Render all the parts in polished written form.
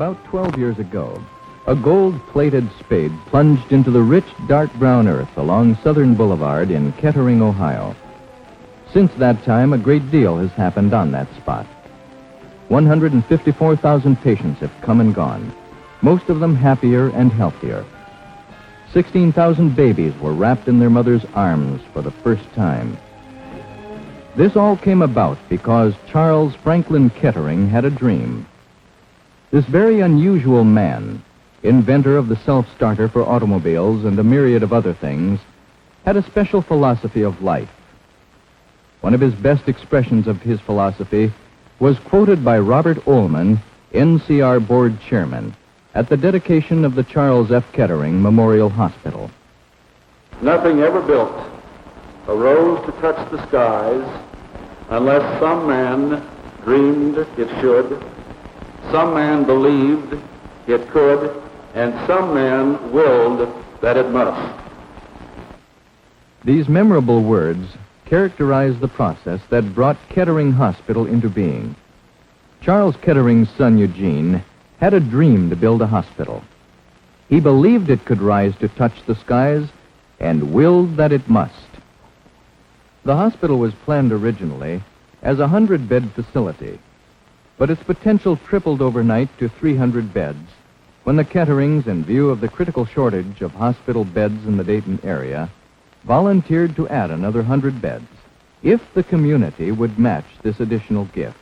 About 12 years ago, a gold-plated spade plunged into the rich, dark brown earth along Southern Boulevard in Kettering, Ohio. Since that time, a great deal has happened on that spot. 154,000 patients have come and gone, most of them happier and healthier. 16,000 babies were wrapped in their mother's arms for the first time. This all came about because Charles Franklin Kettering had a dream. This very unusual man, inventor of the self-starter for automobiles and a myriad of other things, had a special philosophy of life. One of his best expressions of his philosophy was quoted by Robert Ohlman, NCR Board Chairman, at the dedication of the Charles F. Kettering Memorial Hospital. Nothing ever built arose to touch the skies unless some man dreamed it should, some man believed it could, and some man willed that it must. These memorable words characterize the process that brought Kettering Hospital into being. Charles Kettering's son Eugene had a dream to build a hospital. He believed it could rise to touch the skies and willed that it must. The hospital was planned originally as a 100-bed facility, but its potential tripled overnight to 300 beds when the Ketterings, in view of the critical shortage of hospital beds in the Dayton area, volunteered to add another 100 beds if the community would match this additional gift.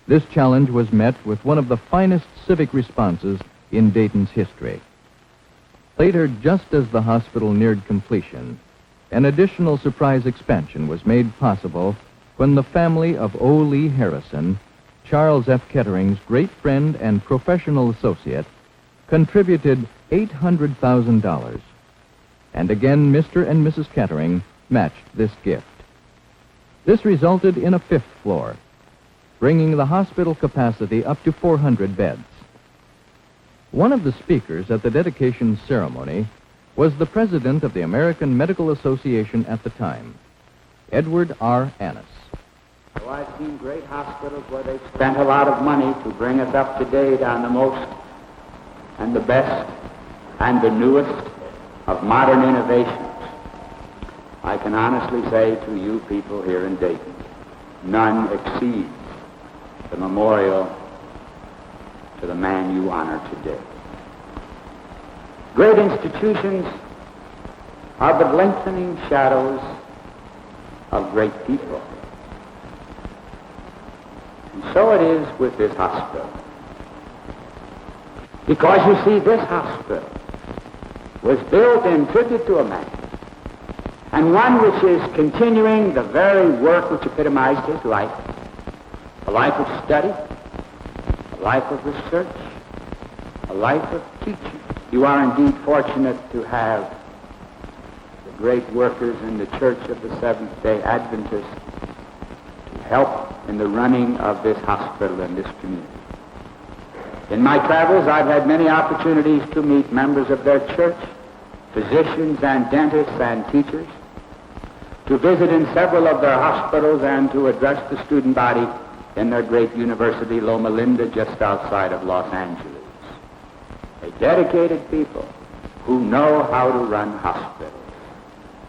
This challenge was met with one of the finest civic responses in Dayton's history. Later, just as the hospital neared completion, an additional surprise expansion was made possible when the family of O. Lee Harrison, Charles F. Kettering's great friend and professional associate, contributed $800,000. And again, Mr. and Mrs. Kettering matched this gift. This resulted in a 5th floor, bringing the hospital capacity up to 400 beds. One of the speakers at the dedication ceremony was the president of the American Medical Association at the time, Edward R. Annis. So I've seen great hospitals where they've spent a lot of money to bring us up to date on the most and the best and the newest of modern innovations. I can honestly say to you people here in Dayton, none exceeds the memorial to the man you honor today. Great institutions are but lengthening shadows of great people. And so it is with this hospital. Because you see, this hospital was built in tribute to a man, and one which is continuing the very work which epitomized his life, a life of study, a life of research, a life of teaching. You are indeed fortunate to have the great workers in the Church of the Seventh-day Adventists to help in the running of this hospital and this community. In my travels, I've had many opportunities to meet members of their church, physicians and dentists and teachers, to visit in several of their hospitals and to address the student body in their great university, Loma Linda, just outside of Los Angeles. A dedicated people who know how to run hospitals,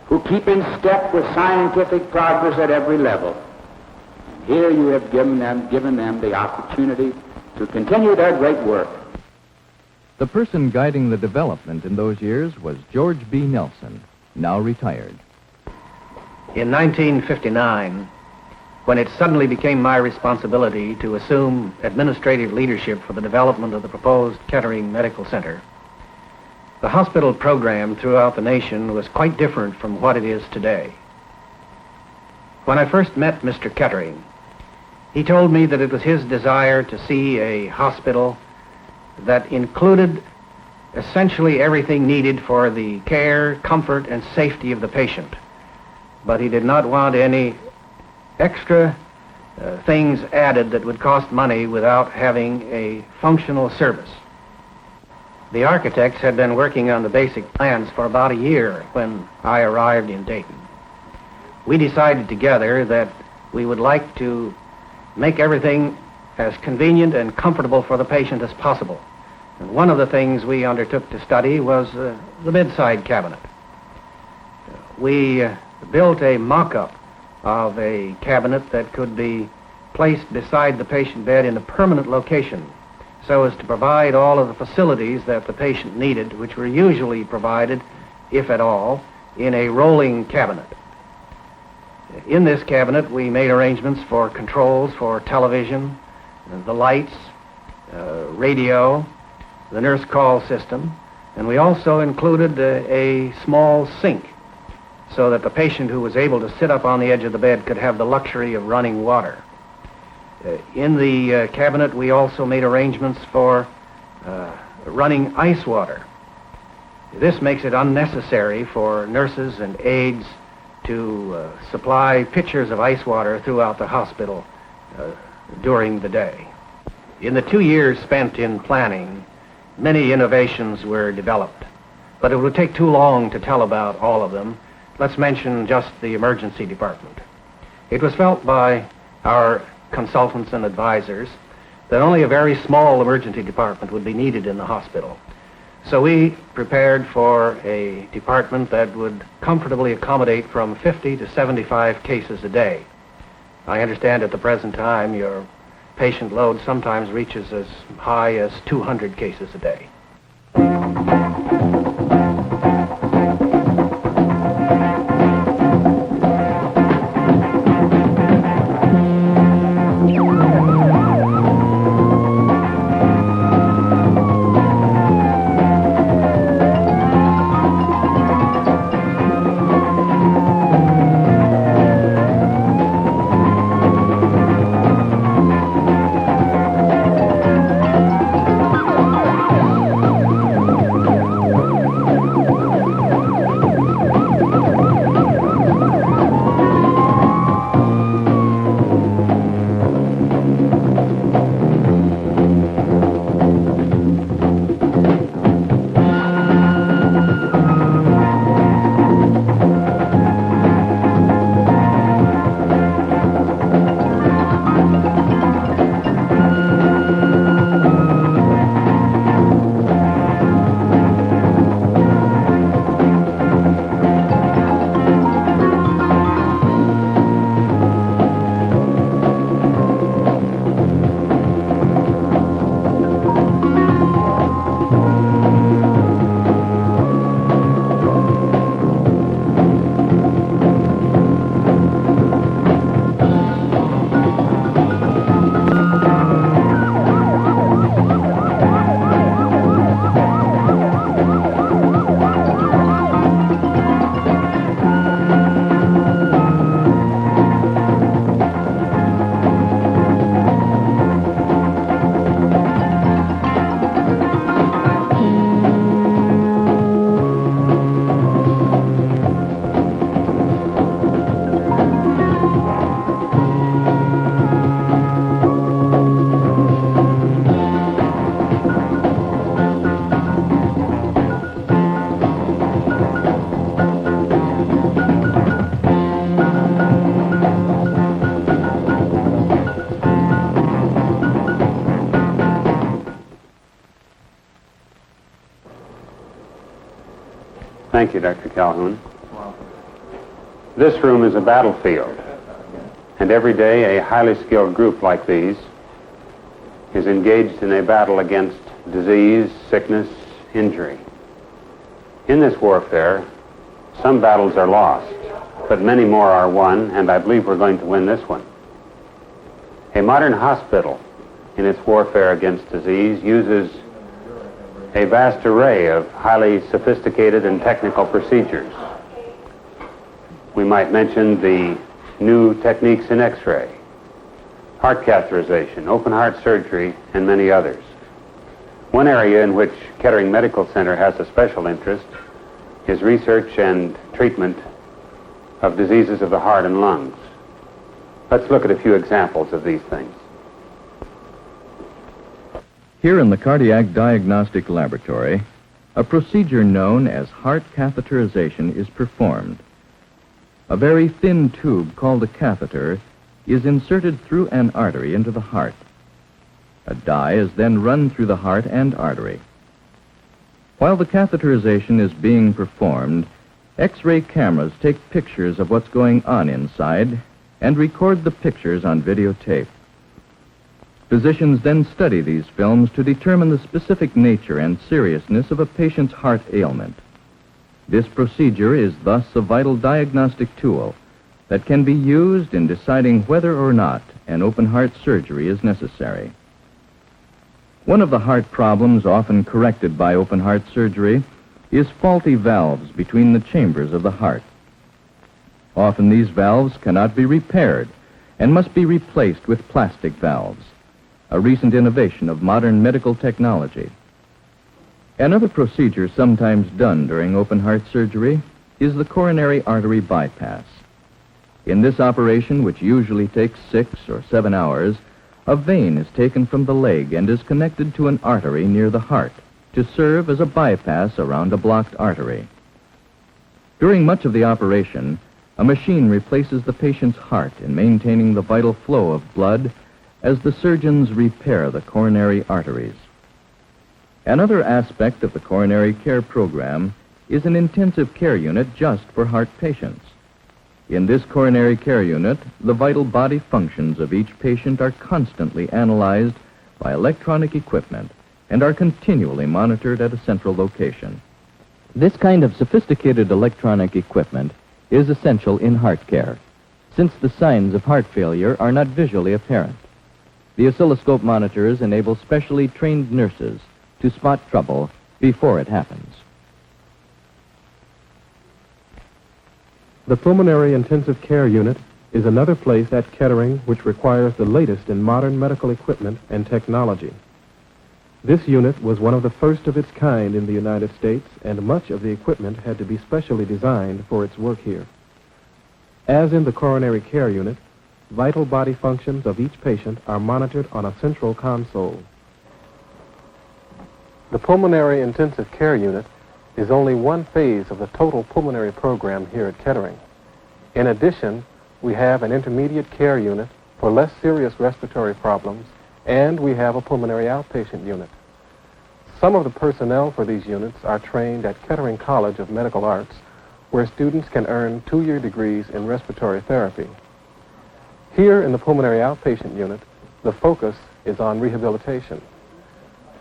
who keep in step with scientific progress at every level. And here you have given them the opportunity to continue their great work. The person guiding the development in those years was George B. Nelson, now retired. In 1959, when it suddenly became my responsibility to assume administrative leadership for the development of the proposed Kettering Medical Center, the hospital program throughout the nation was quite different from what it is today. When I first met Mr. Kettering, he told me that it was his desire to see a hospital that included essentially everything needed for the care, comfort, and safety of the patient. But he did not want any extra things added that would cost money without having a functional service. The architects had been working on the basic plans for about a year when I arrived in Dayton. We decided together that we would like to make everything as convenient and comfortable for the patient as possible. And one of the things we undertook to study was the bedside cabinet. We built a mock-up of a cabinet that could be placed beside the patient bed in a permanent location so as to provide all of the facilities that the patient needed, which were usually provided, if at all, in a rolling cabinet. In this cabinet, we made arrangements for controls for television, the lights, radio, the nurse call system, and we also included a small sink so that the patient who was able to sit up on the edge of the bed could have the luxury of running water. In the cabinet, we also made arrangements for running ice water. This makes it unnecessary for nurses and aides to supply pitchers of ice water throughout the hospital during the day. In the 2 years spent in planning, many innovations were developed, but it would take too long to tell about all of them. Let's mention just the emergency department. It was felt by our consultants and advisors that only a very small emergency department would be needed in the hospital. So we prepared for a department that would comfortably accommodate from 50 to 75 cases a day. I understand at the present time your patient load sometimes reaches as high as 200 cases a day. Thank you, Dr. Calhoun. This room is a battlefield, and every day a highly skilled group like these is engaged in a battle against disease, sickness, injury. In this warfare, some battles are lost, but many more are won, and I believe we're going to win this one. A modern hospital, in its warfare against disease, uses a vast array of highly sophisticated and technical procedures. We might mention the new techniques in X-ray, heart catheterization, open heart surgery, and many others. One area in which Kettering Medical Center has a special interest is research and treatment of diseases of the heart and lungs. Let's look at a few examples of these things. Here in the Cardiac Diagnostic Laboratory, a procedure known as heart catheterization is performed. A very thin tube called a catheter is inserted through an artery into the heart. A dye is then run through the heart and artery. While the catheterization is being performed, X-ray cameras take pictures of what's going on inside and record the pictures on videotape. Physicians then study these films to determine the specific nature and seriousness of a patient's heart ailment. This procedure is thus a vital diagnostic tool that can be used in deciding whether or not an open heart surgery is necessary. One of the heart problems often corrected by open heart surgery is faulty valves between the chambers of the heart. Often these valves cannot be repaired and must be replaced with plastic valves, a recent innovation of modern medical technology. Another procedure sometimes done during open heart surgery is the coronary artery bypass. In this operation, which usually takes 6 or 7 hours, a vein is taken from the leg and is connected to an artery near the heart to serve as a bypass around a blocked artery. During much of the operation, a machine replaces the patient's heart in maintaining the vital flow of blood as the surgeons repair the coronary arteries. Another aspect of the coronary care program is an intensive care unit just for heart patients. In this coronary care unit, the vital body functions of each patient are constantly analyzed by electronic equipment and are continually monitored at a central location. This kind of sophisticated electronic equipment is essential in heart care, since the signs of heart failure are not visually apparent. The oscilloscope monitors enable specially trained nurses to spot trouble before it happens. The Pulmonary Intensive Care Unit is another place at Kettering which requires the latest in modern medical equipment and technology. This unit was one of the first of its kind in the United States, and much of the equipment had to be specially designed for its work here. As in the coronary care unit, vital body functions of each patient are monitored on a central console. The Pulmonary Intensive Care Unit is only one phase of the total pulmonary program here at Kettering. In addition, we have an intermediate care unit for less serious respiratory problems, and we have a pulmonary outpatient unit. Some of the personnel for these units are trained at Kettering College of Medical Arts, where students can earn 2-year degrees in respiratory therapy. Here in the pulmonary outpatient unit, the focus is on rehabilitation.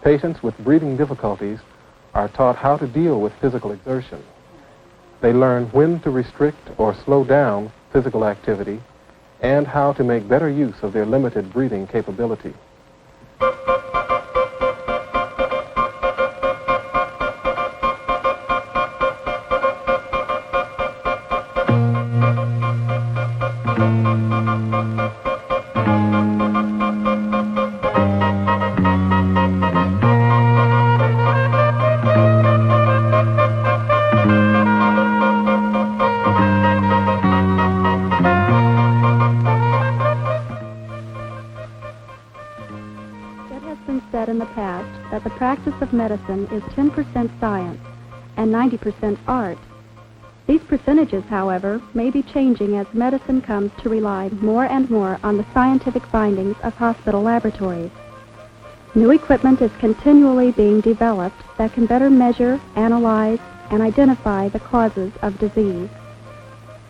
Patients with breathing difficulties are taught how to deal with physical exertion. They learn when to restrict or slow down physical activity and how to make better use of their limited breathing capability. In the past that the practice of medicine is 10% science and 90% art. These percentages, however, may be changing as medicine comes to rely more and more on the scientific findings of hospital laboratories. New equipment is continually being developed that can better measure, analyze, and identify the causes of disease.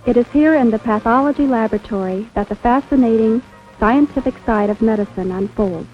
It is here in the pathology laboratory that the fascinating scientific side of medicine unfolds.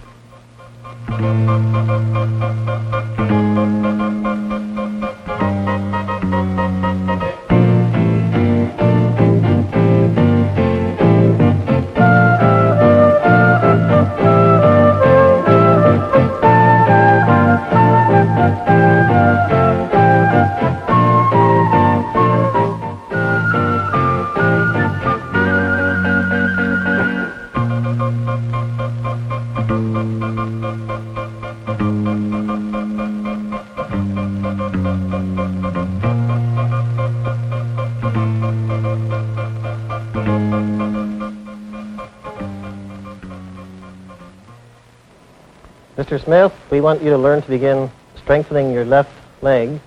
Mr. Smith, we want you to learn to begin strengthening your left leg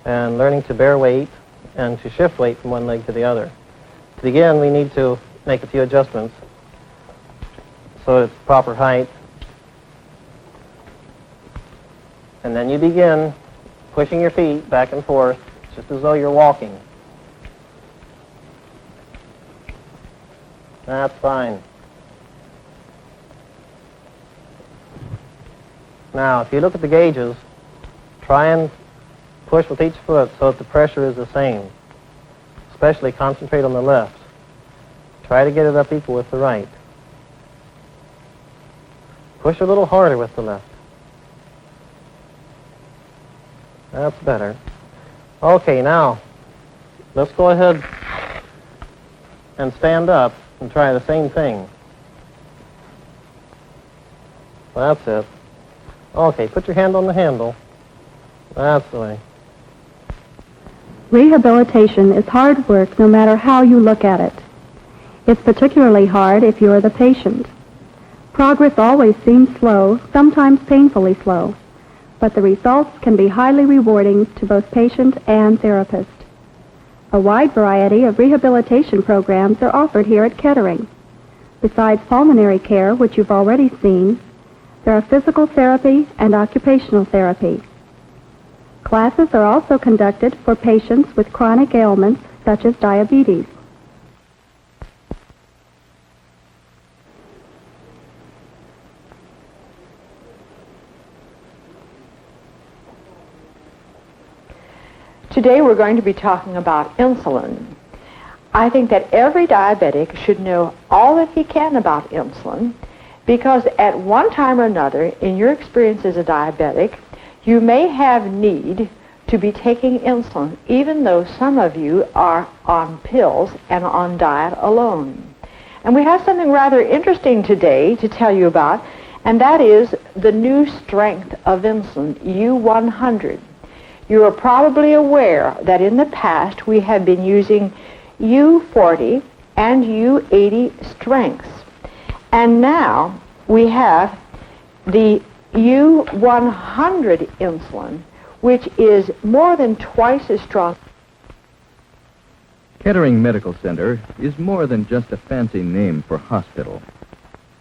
and learning to bear weight and to shift weight from one leg to the other. To begin, we need to make a few adjustments so it's proper height And then you begin pushing your feet back and forth, just as though you're walking. That's fine. Now, if you look at the gauges, try and push with each foot so that the pressure is the same. Especially concentrate on the left. Try to get it up equal with the right. Push a little harder with the left. That's better. Okay, now, let's go ahead and stand up and try the same thing. That's it. Okay, put your hand on the handle. That's the way. Rehabilitation is hard work no matter how you look at it. It's particularly hard if you're the patient. Progress always seems slow, sometimes painfully slow, but the results can be highly rewarding to both patient and therapist. A wide variety of rehabilitation programs are offered here at Kettering. Besides pulmonary care, which you've already seen, there are physical therapy and occupational therapy. Classes are also conducted for patients with chronic ailments such as diabetes. Today we're going to be talking about insulin. I think that every diabetic should know all that he can about insulin, because at one time or another in your experience as a diabetic, you may have need to be taking insulin, even though some of you are on pills and on diet alone. And we have something rather interesting today to tell you about, and that is the new strength of insulin, U100. You are probably aware that in the past we have been using U40 and U80 strengths. And now we have the U100 insulin, which is more than twice as strong. Kettering Medical Center is more than just a fancy name for hospital.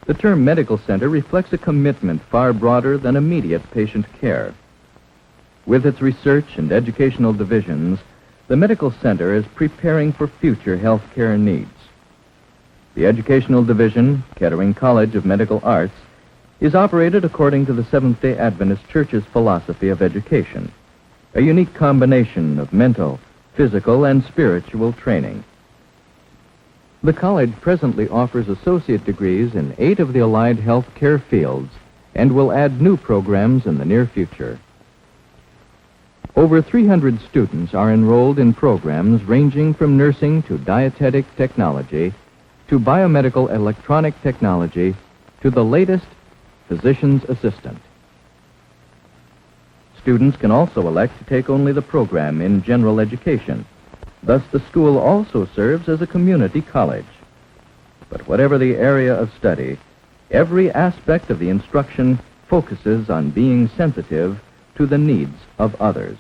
The term medical center reflects a commitment far broader than immediate patient care. With its research and educational divisions, the medical center is preparing for future health care needs. The educational division, Kettering College of Medical Arts, is operated according to the Seventh-day Adventist Church's philosophy of education, a unique combination of mental, physical, and spiritual training. The college presently offers associate degrees in 8 of the allied health care fields and will add new programs in the near future. Over 300 students are enrolled in programs ranging from nursing to dietetic technology to biomedical electronic technology to the latest physician's assistant. Students can also elect to take only the program in general education. Thus, the school also serves as a community college. But whatever the area of study, every aspect of the instruction focuses on being sensitive to the needs of others.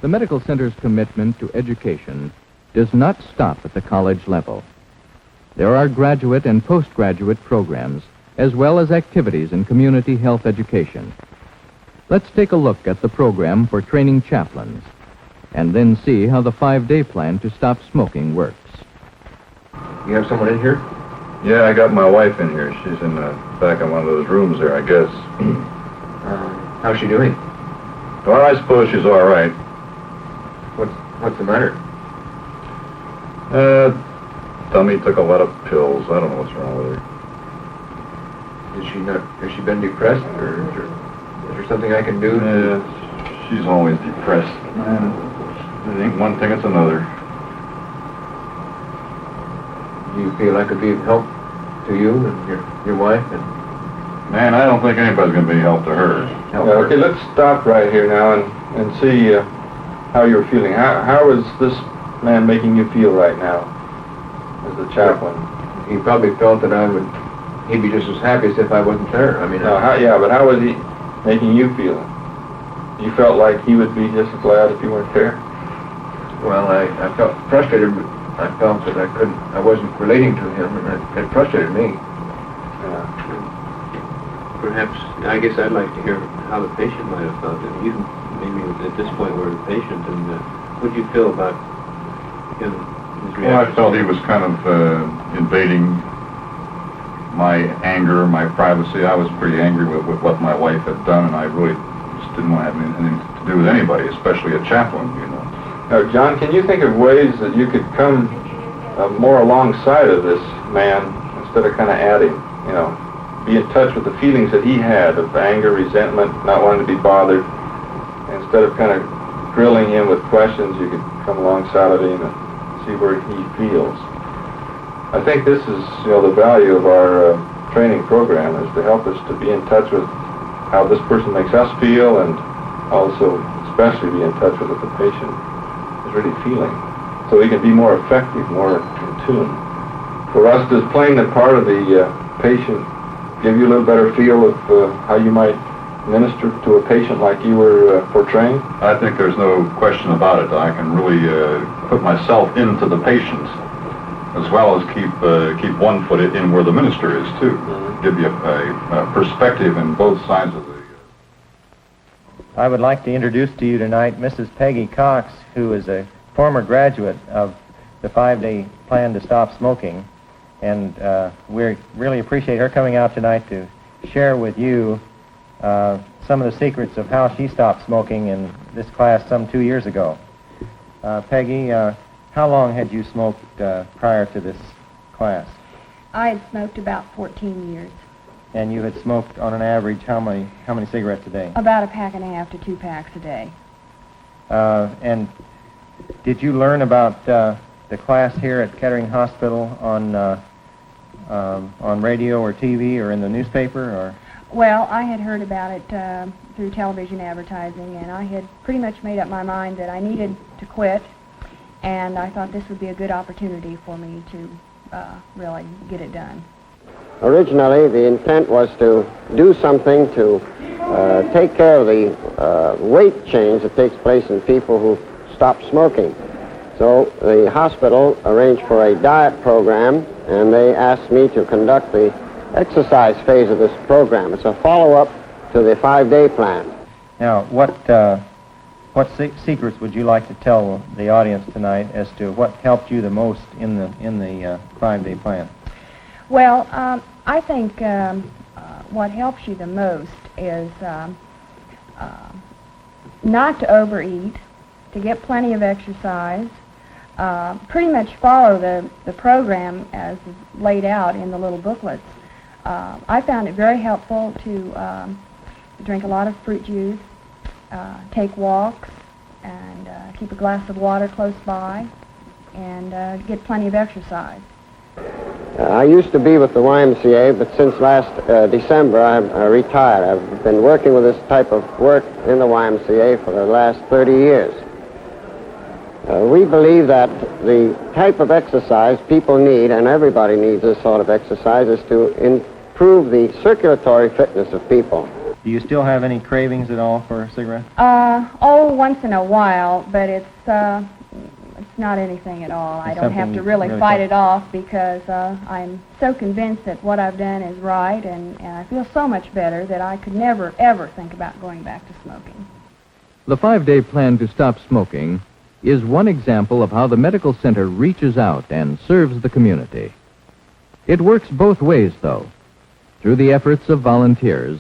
The medical center's commitment to education does not stop at the college level. There are graduate and postgraduate programs, as well as activities in community health education. Let's take a look at the program for training chaplains, and then see how the 5-day plan to stop smoking works. You have someone in here? Yeah, I got my wife in here. She's in the back of one of those rooms there, I guess. How's she doing? Well, I suppose she's all right. What's the matter? Tummy took a lot of pills. I don't know what's wrong with her. Has she been depressed, or is there something I can do? She's always depressed. Man, it ain't one thing, it's another. Do you feel I could be of help to you and your wife? Man, I don't think anybody's going to be help to her. Okay, let's stop right here now and see how you're feeling. How is this man making you feel right now as the chaplain? He probably felt that he'd be just as happy as if I wasn't there. But how was he making you feel? You felt like he would be just as glad if you weren't there? Well, I felt frustrated. I felt that I wasn't relating to him, and it frustrated me. Perhaps, I guess I'd like to hear how the patient might have felt. And you maybe at this point were the patient, and what did you feel about him? Well, I felt he was kind of invading my anger, my privacy. I was pretty angry with what my wife had done, and I really just didn't want to have anything to do with anybody, especially a chaplain, you know. Now, John, can you think of ways that you could come more alongside of this man instead of kind of adding, you know, be in touch with the feelings that he had of anger, resentment, not wanting to be bothered? Instead of kind of grilling him with questions, you could come alongside of him and see where he feels. I think this is, the value of our training program, is to help us to be in touch with how this person makes us feel, and also especially be in touch with what the patient is really feeling, so we can be more effective, more in tune. For us, does playing the part of the patient give you a little better feel of how you might minister to a patient like you were portraying? I think there's no question about it. I can really put myself into the patient, as well as keep one foot in where the minister is, too. Mm-hmm. Give you a perspective in both sides of the... I would like to introduce to you tonight Mrs. Peggy Cox, who is a former graduate of the 5-day plan to stop smoking. And we really appreciate her coming out tonight to share with you some of the secrets of how she stopped smoking in this class some 2 years ago. Peggy, how long had you smoked prior to this class? I had smoked about 14 years. And you had smoked on an average how many cigarettes a day? About 1.5 to 2 packs a day. And did you learn about the class here at Kettering Hospital on radio or TV or in the newspaper, or? Well, I had heard about it through television advertising, and I had pretty much made up my mind that I needed to quit, and I thought this would be a good opportunity for me to really get it done. Originally, the intent was to do something to take care of the weight change that takes place in people who stop smoking. So the hospital arranged for a diet program, and they asked me to conduct the exercise phase of this program. It's a follow-up to the 5-day plan. Now, what secrets would you like to tell the audience tonight as to what helped you the most in the 5-day plan? Well, I think what helps you the most is not to overeat, to get plenty of exercise, pretty much follow the program as laid out in the little booklets. I found it very helpful to drink a lot of fruit juice, take walks, and keep a glass of water close by, and get plenty of exercise. I used to be with the YMCA, but since last December I'm retired. I've been working with this type of work in the YMCA for the last 30 years. We believe that the type of exercise people need, and everybody needs this sort of exercise, is to improve the circulatory fitness of people. Do you still have any cravings at all for cigarettes? Once in a while, but it's not anything at all. I It's don't have something to really really fight tough. it off because I'm so convinced that what I've done is right, and I feel so much better that I could never, ever think about going back to smoking. The 5-day plan to stop smoking is one example of how the medical center reaches out and serves the community. It works both ways, though. Through the efforts of volunteers,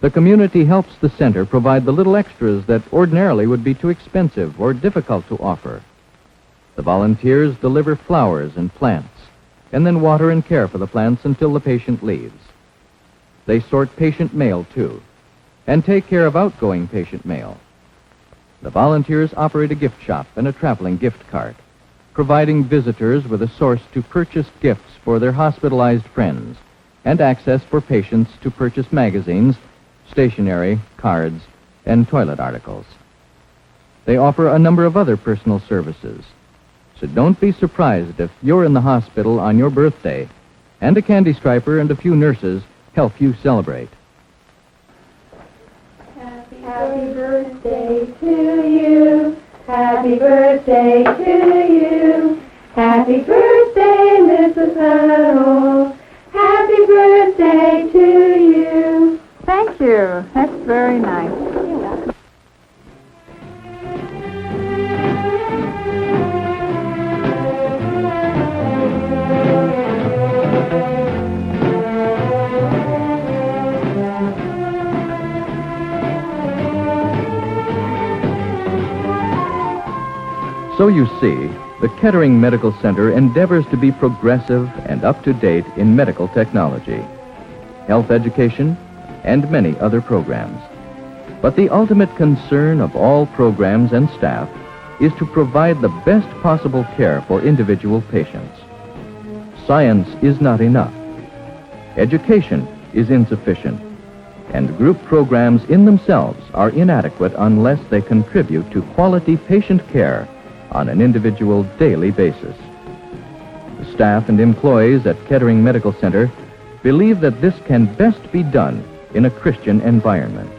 the community helps the center provide the little extras that ordinarily would be too expensive or difficult to offer. The volunteers deliver flowers and plants, and then water and care for the plants until the patient leaves. They sort patient mail, too, and take care of outgoing patient mail. The volunteers operate a gift shop and a traveling gift cart, providing visitors with a source to purchase gifts for their hospitalized friends and access for patients to purchase magazines, stationery, cards, and toilet articles. They offer a number of other personal services, so don't be surprised if you're in the hospital on your birthday and a candy striper and a few nurses help you celebrate. Happy birthday to you. Happy birthday to you. Happy birthday, Mrs. Huddle. Happy birthday to you. Thank you. That's very nice. So you see, the Kettering Medical Center endeavors to be progressive and up-to-date in medical technology, health education, and many other programs. But the ultimate concern of all programs and staff is to provide the best possible care for individual patients. Science is not enough. Education is insufficient. And group programs in themselves are inadequate unless they contribute to quality patient care on an individual daily basis. The staff and employees at Kettering Medical Center believe that this can best be done in a Christian environment.